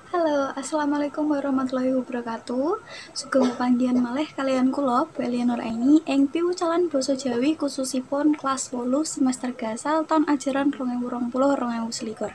Halo, assalamualaikum warahmatullahi wabarakatuh. Sugeng pepanggihan malih kalian kula, Bu Elianur Aini, ing piwucalan basa Jawi khususipun kelas 8 semester gasal tahun ajaran 2020-2021.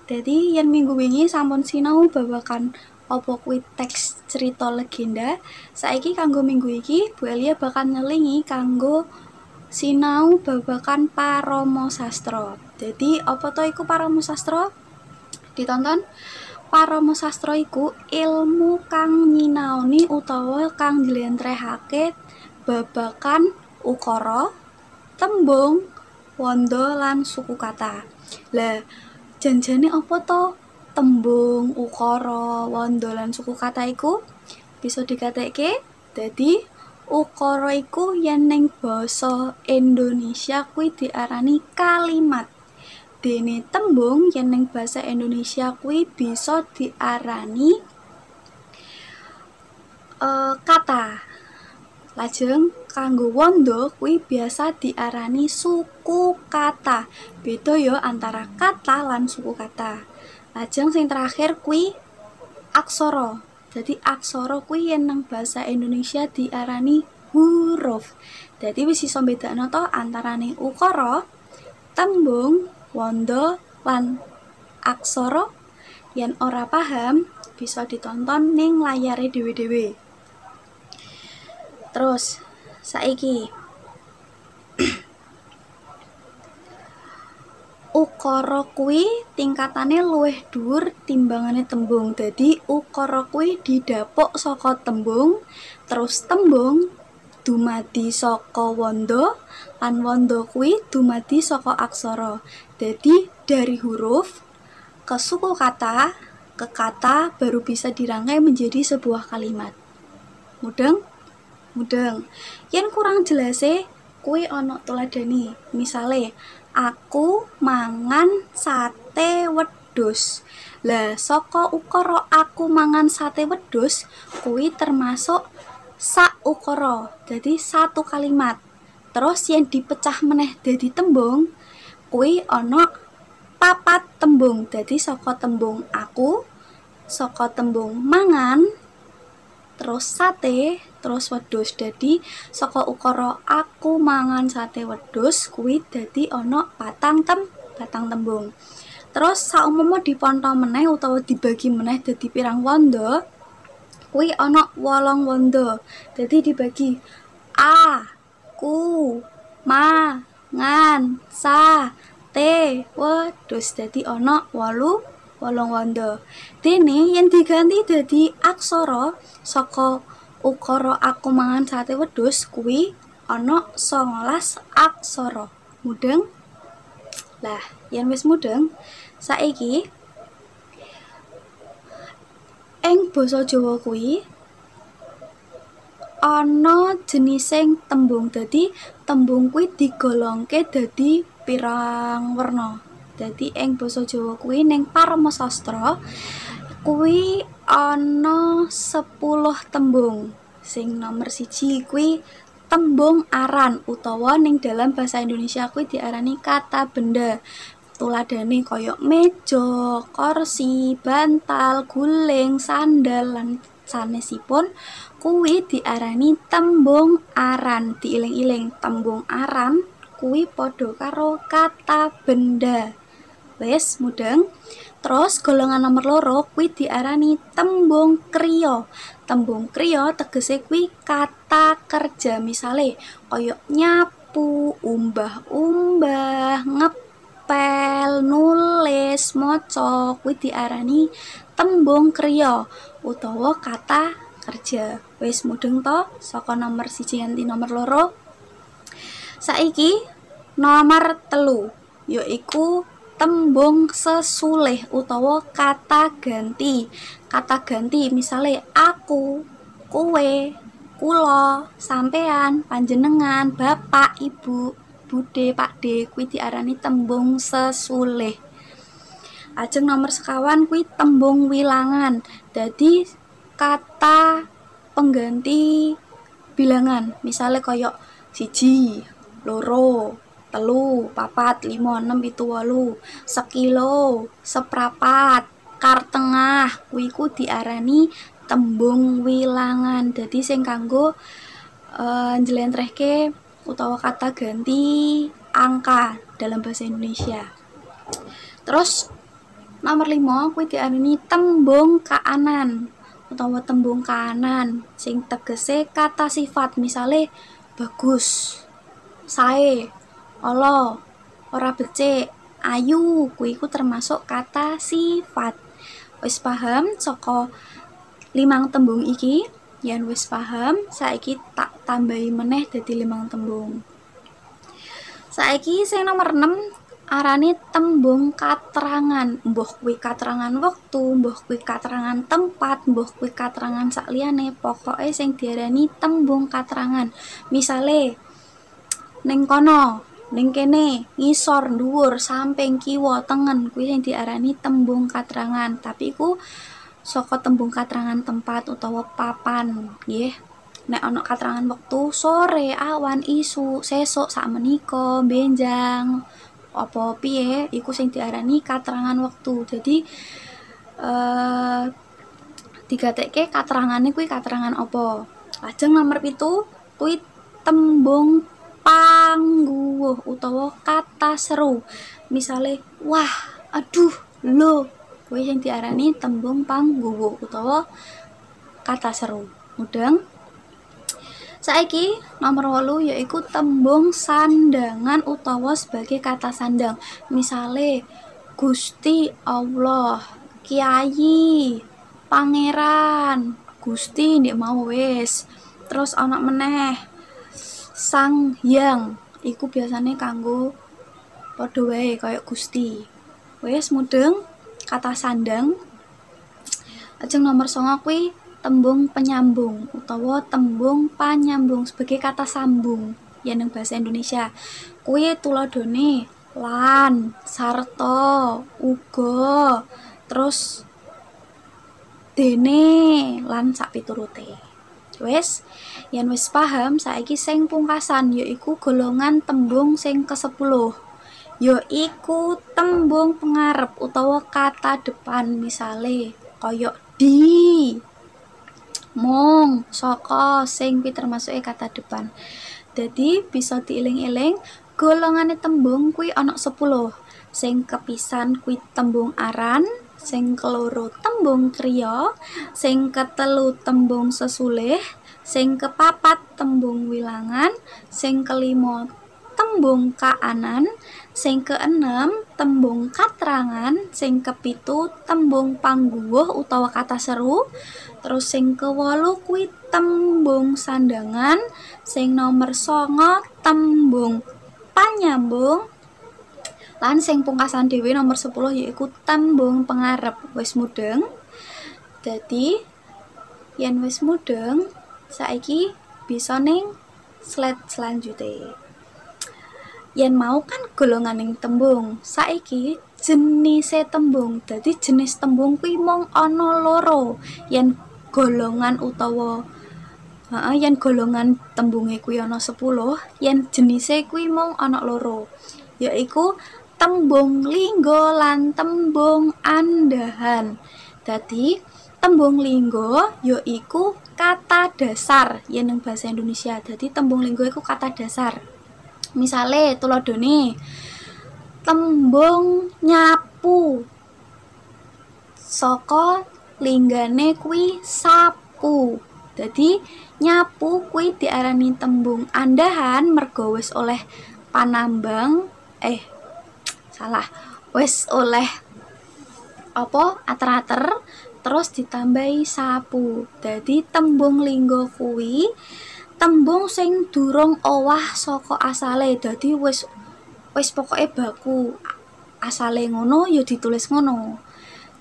Dadi yen minggu wingi sampun sinau babagan apa kuwi teks cerita legenda, saiki kanggo minggu iki Bu Elia bakal nyelingi kanggo sinau babagan Parama Sastra. Dadi apa to iku Parama Sastra? Ditonton. Parama sastra iku ilmu kang nyinaoni utawa kang njlentrehake babagan ukara, tembung, wanda lan suku kata. Lah, janjane apa to tembung, ukara, wanda lan suku kata iku? Bisa dikatekke dadi ukara iku yen ning basa Indonesia kuwi diarani kalimat. Dene tembung yen ning basa Indonesia kuwi bisa diarani kata. Lajeng kanggo wanda kuwi biasa diarani suku kata. Beda ya antara kata lan suku kata. Lajeng sing terakhir kuwi aksara. Jadi aksara kuwi yen nang basa Indonesia diarani huruf. Dadi wis iso bedakno to antarane ukara, tembung, wanda lan aksara. Yen ora paham bisa ditonton ning layare dhewe-dhewe. Terus saiki ukara kuwi tingkatane luwih dhuwur timbangane tembung. Dadi ukara kuwi didhapuk saka tembung, terus tembung dumadi saka wanda lan wanda kuwi dumadi saka aksara. Dadi dari huruf ke suku kata ke kata baru bisa dirangkai menjadi sebuah kalimat. Mudeng? Mudeng. Yen kurang jelase kuwi ana tuladani. Misale aku mangan sate wedhus. Lah saka ukara aku mangan sate wedhus kuwi termasuk sak ukara, jadi satu kalimat. Terus yang dipecah meneh dadi tembung kuwi ana papat tembung. Dadi saka tembung aku, saka tembung mangan, terus sate, terus wedhus. Dadi saka ukara aku mangan sate wedhus kuwi dadi ana patang tembung. Terus saumpama diponto meneh utawa dibagi meneh dadi pirang wanda, kuwi ana 8 wanda. Dadi dibagi a, ku, ma, ngan, sa, te, wedhus. Dadi ana 8 wanda. Dene yen diganti dadi aksara saka ukara aku mangan sate wedhus kuwi ana 19 aksara. Mudeng? Lah, yen wis mudeng, saiki ing basa Jawa kuwi ana jenising tembung. Dadi tembung kuwi digolongke dadi pirang werna. Dadi ing basa Jawa kuwi ning Parama Sastra kuwi ana 10 tembung. Sing nomor 1 kuwi tembung aran utawa ning dalam bahasa Indonesia kuwi diarani kata benda. Tuladane kaya meja, kursi, bantal, guling, sandal lan sanesipun kuwi diarani tembung aran. Diiling-iling, tembung aran kuwi padha karo kata benda. Wis mudeng. Terus golongan nomor 2 kuwi diarani tembung kriya. Tembung kriya tegese kuwi kata kerja. Misale kaya nyapu, umbah-umbah, pel, nulis, maca kuwi diarani tembung kriya utawa kata kerja. Wis mudeng to saka nomor 1 nganti nomor 2. Saiki nomor 3 yaiku tembung sesulih utawa kata ganti. Kata ganti misale aku, kowe, kula, sampean, panjenengan, bapak, ibu, bude, pakde kuwi diarani tembung sesulih. Ajeng nomor sekawan kuwi tembung wilangan. Dadi kata pengganti bilangan. Misale kaya 1, 2, 3, 4, 5, 6, 7, 8, sekilo, seprapat, kartengan tengah kuwi ku diarani tembung wilangan. Dadi sing kanggo njlentrehke utawa kata ganti angka dalam bahasa Indonesia. Terus nomor 5 kuwi diarani tembung kaanan utawa tembung kaanan sing tegese kata sifat. Misale bagus, sae, ala, ora becik, ayu, kuwi ku termasuk kata sifat. Wis paham saka 5 tembung iki? Yen wis paham, saiki tak tambahi meneh dadi 5 tembung. Saiki sing nomor 6 arane tembung katrangan. Mbuh kuwi katrangan wektu, mbuh kuwi katrangan tempat, mbuh kuwi katrangan sakliyane, pokoke sing diarani tembung katrangan. Misale ning kono, ning kene, ngisor, dhuwur, samping, kiwa, tengen, kuwi sing diarani tembung katrangan. Tapi iku saka tembung katrangan tempat utawa papan, nggih. Nek ana katrangan wektu, sore, awan, isu, sesuk, sakmenika, benjang, apa piye, iku sing diarani katrangan wektu. Jadi digatekke katrangane kuwi katrangan apa. Lajeng nomor 7 kuwi tembung pangguwuh utawa kata seru. Misale wah, aduh, lho, kuwi sing diarani tembung pangguwuh utawa kata seru. Mudeng. Saiki nomor 8 yaiku tembung sandangan utawa sebagai kata sandang. Misale Gusti Allah, Kiai, Pangeran, Gusti ndek mau wis. Terus ana meneh Sang Hyang, iku biasane kanggo padha wae kaya Gusti. Wis mudeng kata sandang. Lajeng nomor 9 kuwi tembung penyambung utawa tembung panyambung sebagai kata sambung yen ning bahasa Indonesia. Kuwi tuladhane lan, sarta, uga, terus dene lan sak piturute. Wis, yen wis paham, saiki sing pungkasan yaiku golongan tembung sing ke-10. Yaiku tembung pengarep utawa kata depan. Misale kaya di, mung, saka, sing kuwi termasuke kata depan. Dadi bisa diiling-iling golongane tembung kuwi ana 10. Sing kepisan kuwi tembung aran, sing keloro tembung kriya, sing ketelu tembung sesulih, sing kepapat tembung wilangan, sing kelima tembung kaanan, sing keenem tembung katrangan, sing kepitu tembung pangguwuh utawa kata seru, terus sing ke-8 kuwi tembung sandangan, sing nomor 9 tembung panyambung, lan sing pungkasan dhewe nomor 10 yaiku tembung pengarep. Wis mudeng. Dadi yen wis mudeng, saiki bisa ning slide selanjutnya. Yen mau kan golonganing tembung, saiki jenise tembung. Dadi jenis tembung kuwi mung ana 2. Yen golongan utawa yen golongan tembunge kuwi ana 10, yen jenise kuwi mung ana 2, yaiku tembung lingga lan tembung andahan. Dadi tembung lingga yaiku kata dasar yen ning bahasa Indonesia. Dadi tembung lingga iku kata dasar. Misale tuladhane tembung nyapu, saka linggane kuwi sapu. Dadi nyapu kuwi diarani tembung andahan mergo wis oleh panambang wis oleh ater-ater terus ditambahi sapu. Dadi tembung lingga kuwi tembung sing durung owah saka asale. Dadi wis pokoke baku asale ngono ya ditulis ngono.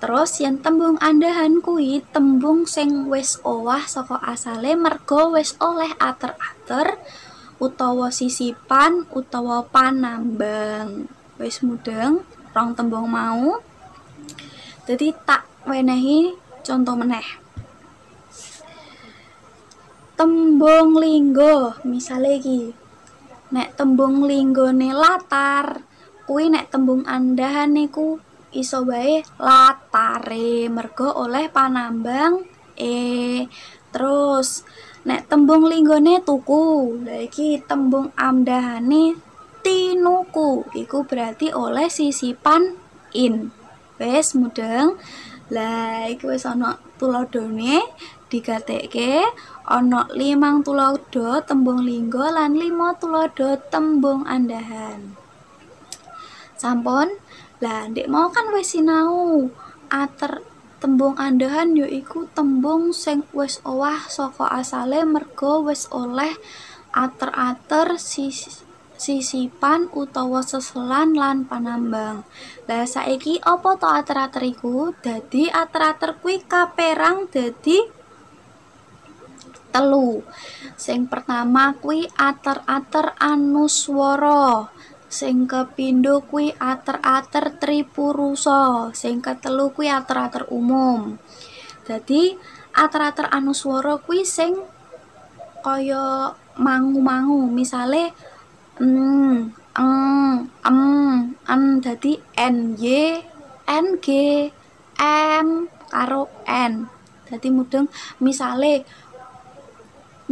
Terus yen tembung andahan kuwi tembung sing wis owah saka asale mergo wis oleh ater-ater utawa sisipan utawa panambang. Wis mudeng rong tembung mau. Dadi tak wenehi contoh meneh. Tembung lingga, misale iki. Nek tembung linggane latar, kuwi nek tembung andahane ku iso wae latare mergo oleh panambang terus nek tembung linggone tuku, lha iki tembung amdahane tinuku, iku berarti oleh sisipan in. Wes mudeng. Lah iki wis ana tuladhane, digatekke ana 5 tuladha tembung lingga lan 5 tuladha tembung andahan. Sampun. Lah ndek mau kan wis sinau ater tembung andahan yaiku tembung sing wis owah saka asale merga wis oleh ater-ater sisipan utawa seselan lan panambang. Lah saiki apa to ater-ater iku? Dadi ater-ater kuwi kaperang dadi telu. Sing pertama kuwi ater-ater anuswara. Sing kepindho kuwi ater-ater tripurusa. Sing ketelu kuwi ater-ater umum. Dadi ater-ater anuswara kuwi sing kaya mangu-mangu, misale dadi NY, NG, M karo N. Dadi mudeng misale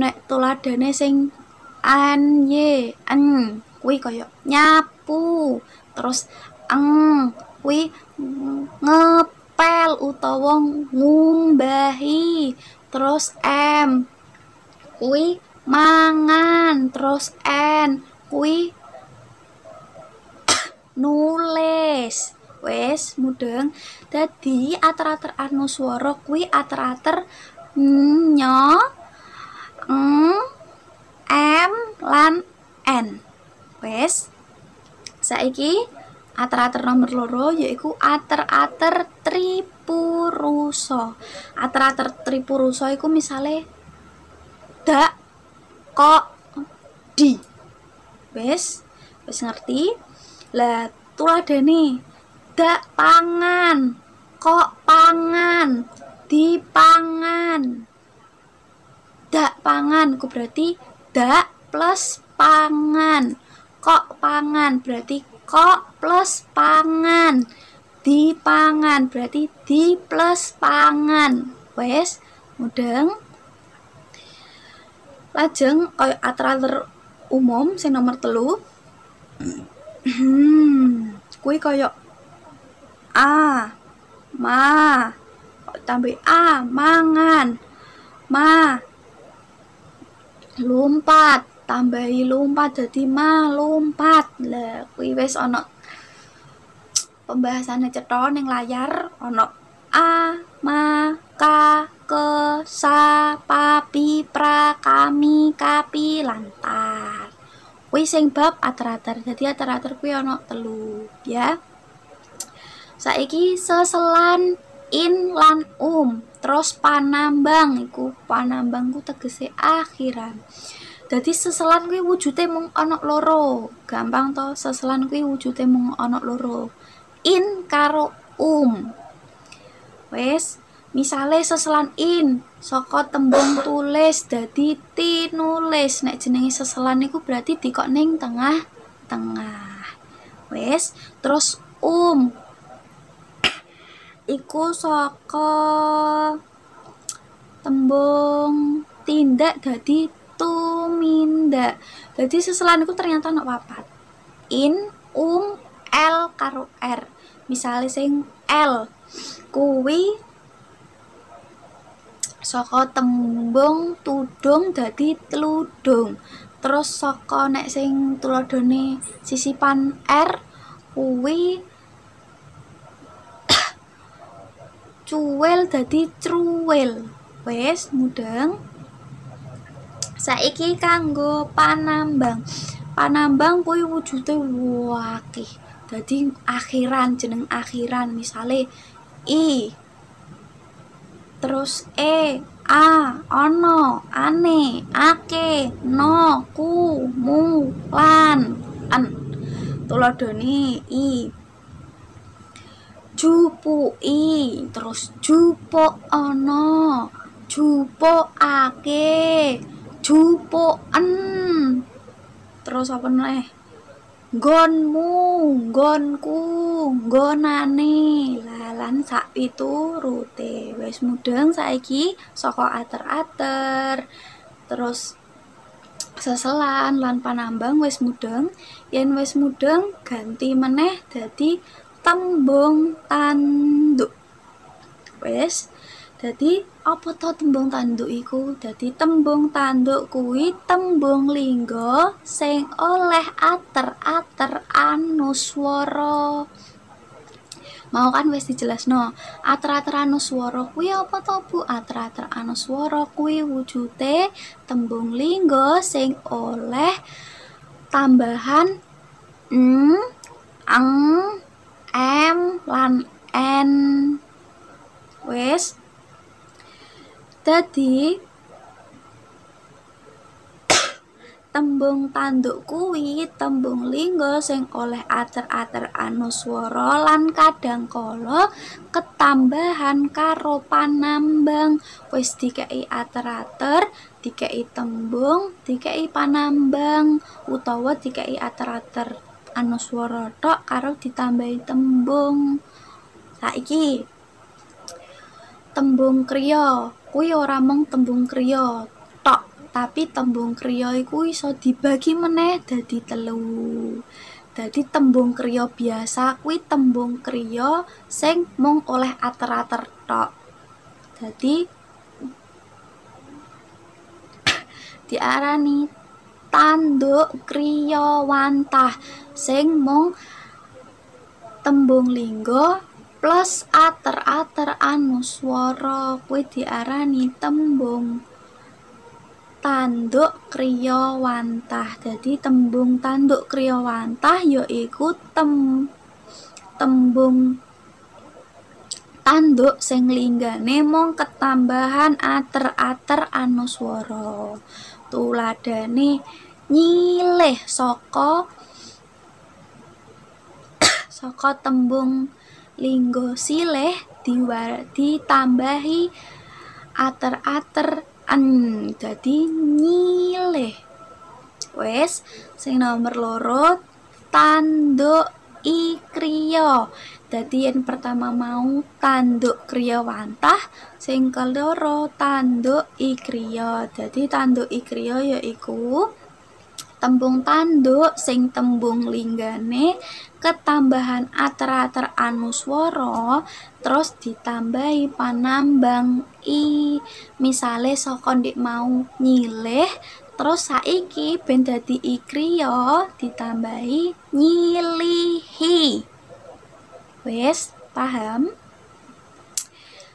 nek tuladhane sing NY, kuwi kaya nyapu, terus kuwi ngepel utawa ngumbahi, terus M kuwi mangan, terus N kuwi nulis. Wes mudeng. Dadi ater-ater anuswara kuwi ater-ater nyo, M lan N. Wes. Saiki ater-ater nomor loro yaiku ater-ater tripurusa. Ater-ater tripurusa iku misale dak, kok, di. Wes ngerti? Lah tuladhane dak pangan, kok pangan, dipangan. Dak pangan ku berarti dak plus pangan. Kok pangan berarti kok plus pangan. Dipangan berarti di plus pangan. Wes mudeng. Lajeng kaya ater-ater umum sing nomor 3. Kuwi kaya a, ma, tambah a, mangan, ma, lumpat, tambahi lumpat dadi ma lumpat. Lah kuwi wis ana pembahasannya cetha ning layar, ana a, ma, ka, ke, sa, pa, pi, pra, kami, kapi, lantar. Kuwi sing bab ater-ater. Dadi ater-ater kuwi ana 3 ya. Saiki seselan in lan terus panambang iku, panambang ku tegese akhiran. Dadi seselan kuwi wujude mung ana 2. Gampang to, seselan kuwi wujude mung ana 2. In karo Wes, misale seselan in saka tembung tulis dadi tinulis. Nek jenenge seselan iku berarti dikok ning tengah-tengah. Wes, terus iku saka tembung tindak dadi tumindak. Dadi seselan iku ternyata ana 4. In, L karo R. Misale sing L kuwi saka tembung tudung dadi tludung. Terus saka nek sing tuladhane sisipan R kuwi cuwil dadi truwil. Wes mudeng. Saiki kanggo panambang. Panambang kuwi wujude akeh. Dadi akhiran, jeneng akhiran. Misale I, terus E, A, ono, ane, ake, no, ku, mu, lan, an. Tuladhane I, jupuki, terus jupuk ono, jupuk ake, jupuken. Terus apa meneh? nggonmu, nggonku, nggonane. Lah lan sak piturute. Wis mudeng saiki saka ater-ater. Terus seselan lan panambang wis mudeng. Yen wis mudeng ganti meneh dadi tembung tanduk. Wis dadi apa to tembung tanduk iku? Dadi tembung tanduk kuwi tembung lingga sing oleh ater-ater anuswara. Mau kan wis dijelasno. Ater-ater anuswara kuwi apa to, Bu? Ater-ater anuswara kuwi wujude tembung lingga sing oleh tambahan ang, em lan en. Wis dadi tembung tanduk kuwi tembung lingga sing oleh ater-ater anuswara lan kadangkala ketambahan karo panambang. Wis dikei ater-ater, dikei tembung, dikei panambang, utawa dikei ater-ater anuswara tok karo ditambahi tembung. Saiki tembung kriya kuwi ora mung tembung kriya tok, tapi tembung kriya iku iso dibagi meneh dadi 3. Dadi tembung kriya biasa kuwi tembung kriya sing mung oleh ater-ater tok. Dadi diarani tanduk kriya wantah sing mung tembung lingga plus ater-ater anuswara kuwi diarani tembung tanduk kriya wantah. Dadi tembung tanduk kriya wantah yaiku tembung tanduk sing linggane mung ketambahan ater-ater anuswara. Tuladhane nyilih saka tembung lingga silih ditambahi ater-ater an dadi nyilih. Wis sing nomor 2 tanduk ikriya. Dadi yang pertama mau tanduk kriya wantah, sing keloro tanduk ikriya. Dadi tanduk ikriya yaiku tembung tanduk sing tembung linggane ketambahan ater-ater anuswara terus ditambahi panambang i. Misale saka ndik mau nyilih terus saiki ben dadi ikriya ditambahi nyilihi. Wis paham?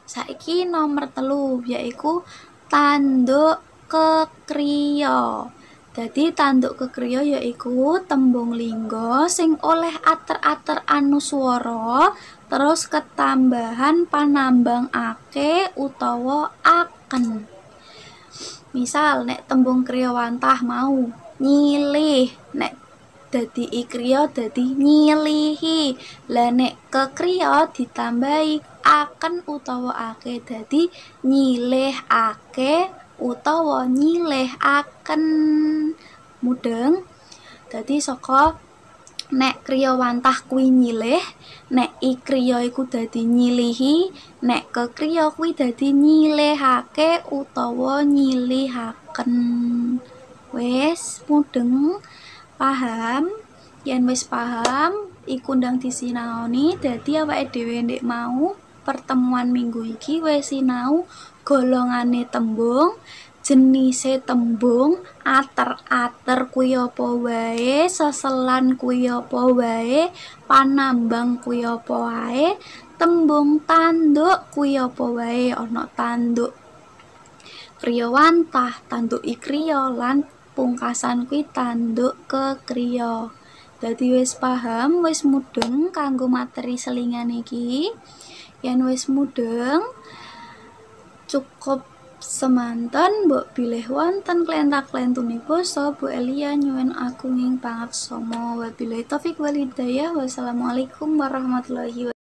Saiki nomor 3 yaiku tanduk kekriya. Dadi tanduk kekriya yaiku tembung lingga sing oleh ater-ater anuswara terus ketambahan panambang ake utawa aken. Misal nek tembung kriya wantah mau nyilih, nek dadi ikriya dadi nyilihi. Lah nek kekriya ditambahi aken utawa ake dadi nyilih ake utawa nyilih aken. Mudeng? Dadi saka nek kriya wantah kuwi nyilih, nek ikriya iku dadi nyilihi, nek kekriya kuwi dadi nyilihake utawa nyilihaken. Wis mudeng? Paham? Yen wis paham iku ndang disinaoni. Dadi awake dhewe ndek mau pertemuan minggu iki wis sinau golongane tembung, jenise tembung, ater-ater kuwi apa wae, seselan kuwi apa wae, panambang kuwi apa wae, tembung tanduk kuwi apa wae. Ana tanduk kriya wantah, tanduk ikriya lan pungkasan kuwi tanduk kekriya. Dadi wis paham, wis mudeng kanggo materi selingan iki. Yen wis mudeng cukup semanten mbok bilih wonten klentak-klentune basa Bu Elia nyuwun agung ing pangaksama. Wabillahi taufik wal hidayah. Wassalamualaikum warahmatullahi wabarakatuh.